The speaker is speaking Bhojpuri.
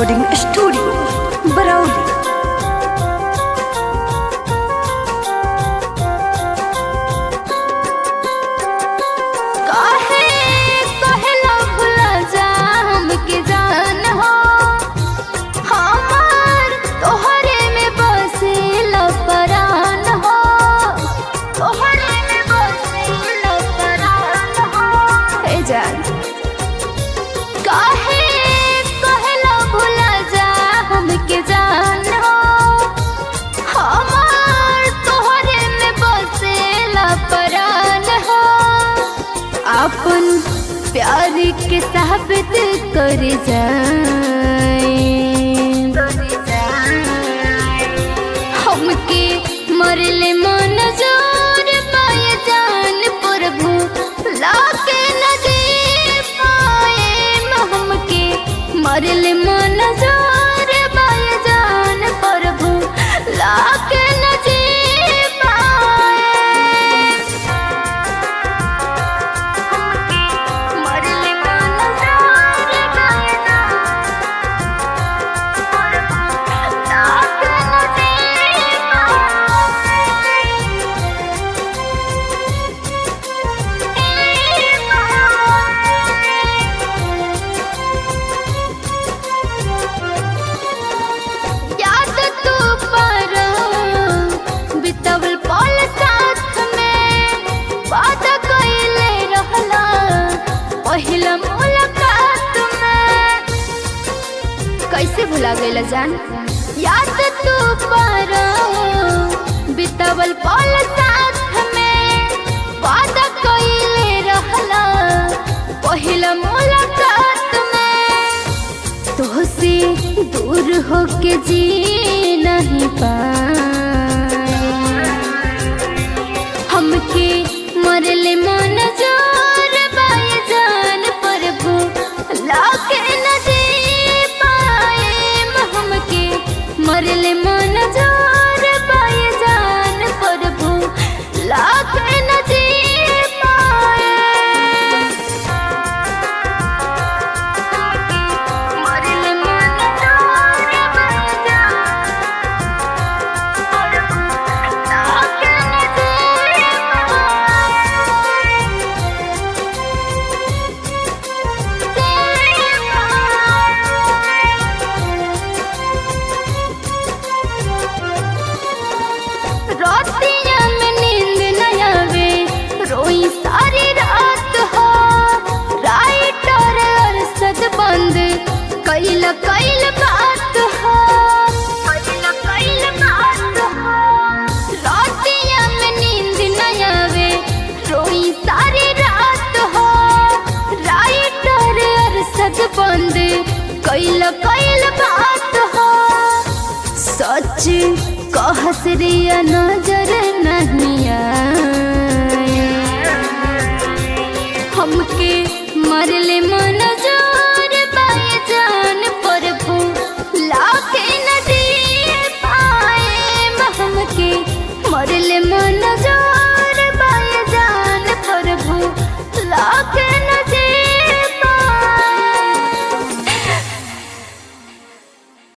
Recording studio Barauli. अपन प्यार के साबित कर जाए हमके मरले मन जोर पाए जान प्रभु लाके न दे पाए हमके मरले मन जोर पाए जान प्रभु लाके न दे कैसे भुला गईला जान याद तू पारो बितावल पल साथ में वादा कइले रहला पहिला मुलाकात में तोहसे दूर होके जी नहीं पाए हमके मरले मन जोर बाए जान प्रभु लाके न दे मरले मन जोर पाए जान प्रभु लाके न जी पाए मरले मन जोर पाए जान प्रभु लाके न जी रातिया में नींद न आवे रोई सारी रात हो राइटर अरसद बंद कइल बात हो रातिया में नींद न आवे रोई सारी रात हो राइटर अरसद बंद कइल बात हो सच कहस रिया नजर नहीं आए हमके मरले मन जोर पाए जान प्रभु लाके न दे पाए हमके मरले मन जोर